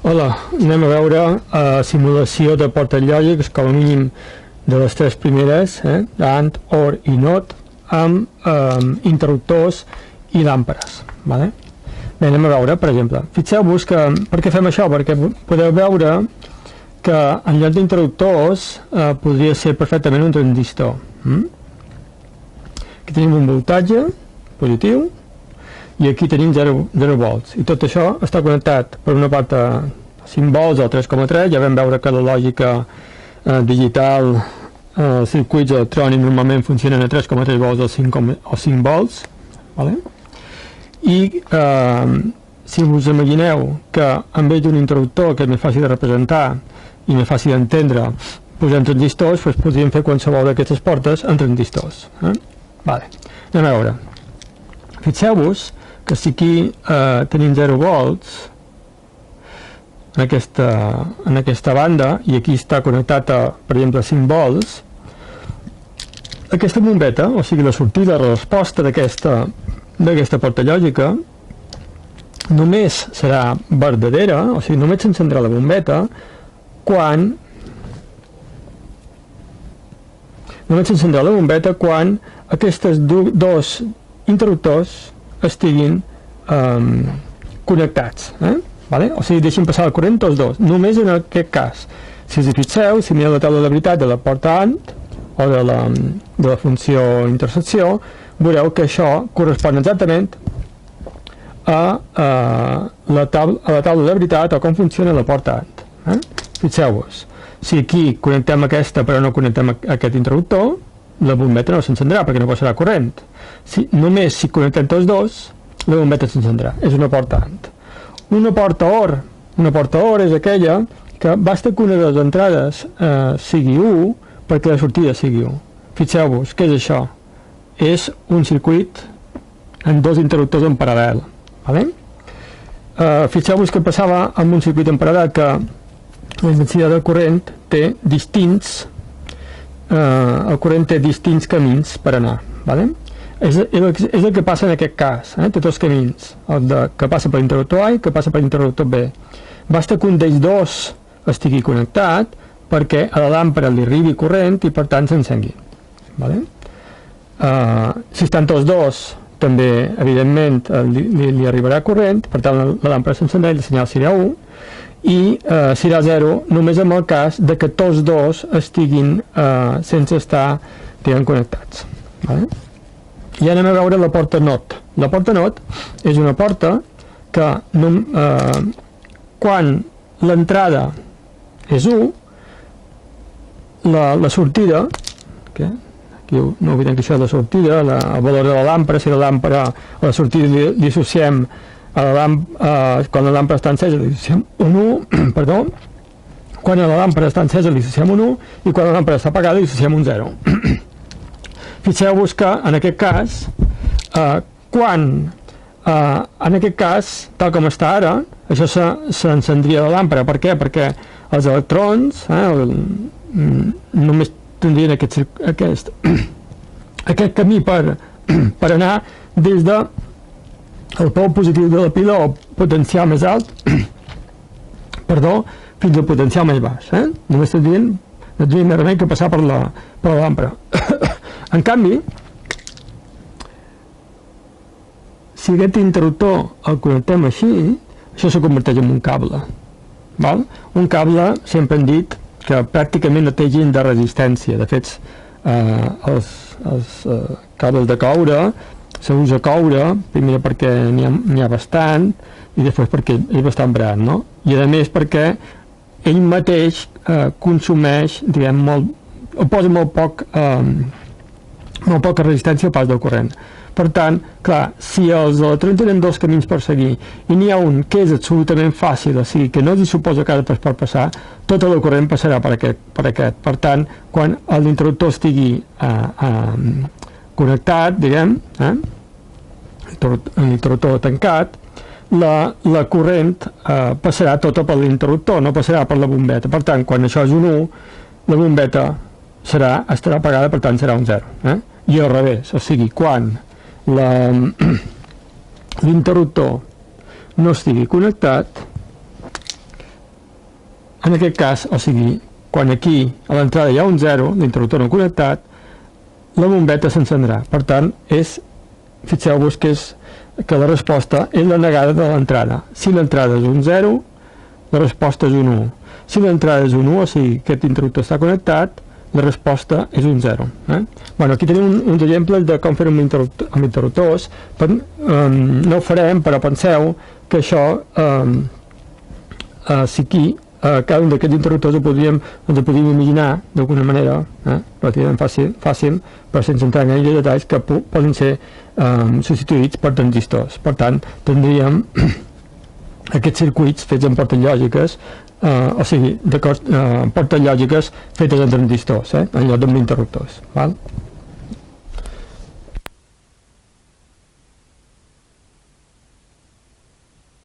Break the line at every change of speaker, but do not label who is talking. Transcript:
Hola, anem a veure simulació de portes lògics, com a mínim de les tres primeres, AND, OR i NOT, amb interruptors i làmperes. Vale? Bé, anem a veure, per exemple. Fixeu-vos que, per què fem això? Perquè podeu veure que en lloc d'interruptors podria ser perfectament un transistor. Aquí tenim un voltatge positiu i aquí tenim 0 volts, i tot això està connectat per una part a 5 volts o 3,3. Ja vam veure que la lògica digital, els circuits electrònics normalment funcionen a 3,3 volts o 5 volts, vale? I si us imagineu que en vez d'un interruptor, que és més fàcil de representar i més fàcil d'entendre, posem transistors, doncs podríem fer qualsevol d'aquestes portes en transistors. Vale. Anem a veure. Fixeu-vos que si aquí tenim 0 volts en aquesta banda, i aquí està connectat a, per exemple, 5 volts, aquesta bombeta, o sigui la sortida, la resposta d'aquesta porta lògica, només serà verdadera, o sigui, només s'encendrà la bombeta quan aquests dos interruptors estiguin connectats, vale? O sigui, deixin passar el corrent tots dos, només en aquest cas. Si us hi fixeu, si mireu la taula de veritat de la porta AND o de la funció intersecció, veureu que això correspon exactament a la taula de veritat o com funciona la porta AND. Fixeu-vos, si aquí connectem aquesta però no connectem aquest interruptor, la bombeta no s'encendrà perquè no passarà corrent. Només si connectem tots dos, la bombeta s'encendrà. És una porta AND. Una porta OR és aquella que basta que una de les entrades sigui 1 perquè la sortida sigui 1. Fixeu-vos, què és això? És un circuit amb dos interruptors en paral·lel. Vale? Fixeu-vos que passava amb un circuit en paral·lel que la intensitat del corrent té distints camins per anar. Vale? És el que passa en aquest cas, té dos camins, que passa per l'interruptor A i que passa per l'interruptor B. Basta que un d'ells dos estigui connectat perquè a la làmpara li arribi corrent i per tant s'encengui. Vale? Si estan tots dos, també evidentment li arribarà corrent, per tant la làmpara s'encendrà i el senyal serà 1, i serà 0 només en el cas de que tots dos estiguin sense estar connectats. Vale? I anem a veure la porta NOT. La porta NOT és una porta que quan l'entrada és 1, la sortida, aquí no oblidem que això és la sortida, el valor de la làmpara, si la làmpara a la sortida li associem quan la làmpara està encesa li associem un 1, perdó, quan la làmpara està encesa li associem un 1 i quan la làmpara està apagada li associem un 0. Fixeu-vos que en aquest cas, en aquest cas, tal com està ara, això s'encendria la làmpara. Per què? Perquè els electrons només tindrien aquest camí per anar des del pol positiu de la pila o potencial més alt fins al potencial més baix. Només tindrien més remei que passar per la làmpara. En canvi, si aquest interruptor el connectem així, això se converteix en un cable. Val? Un cable, sempre hem dit que pràcticament no té gens de resistència. De fet, els cables de coure s'usa coure, primer perquè n'hi ha bastant i després perquè és bastant barat, no? I a més perquè ell mateix consumeix, diguem, o posa molt poca resistència al pas del corrent. Per tant, clar, si els electrons tenen dos camins per seguir i n'hi ha un que és absolutament fàcil, o sigui que no s'hi suposa que ha de per passar, tot el corrent passarà per aquest. Per tant, quan l'interruptor estigui connectat, diguem, l'interruptor tancat, la corrent passarà tota per l'interruptor, no passarà per la bombeta. Per tant, quan això és un 1, la bombeta estarà apagada, per tant serà un 0. I al revés, o sigui, quan l'interruptor no estigui connectat, En aquest cas, o sigui, quan aquí a l'entrada hi ha un 0, l'interruptor no connectat, la bombeta s'encendrà. Per tant, fixeu-vos que la resposta és la negada de l'entrada. Si l'entrada és un 0, la resposta és un 1. Si l'entrada és un 1, o sigui que aquest interruptor està connectat, la resposta és un 0. Bueno, aquí tenim uns exemples de com fer-ho amb interruptors. No ho farem, però penseu que això, si aquí, cada un d'aquests interruptors ens podríem imaginar d'alguna manera, relativament fàcil, però sense entrar en gaire detalls, que poden ser substituïts per transistors. Per tant, tindríem aquests circuits fets en portes lògiques, o sigui, portes lògiques fetes en transistors, en lloc d'interruptors.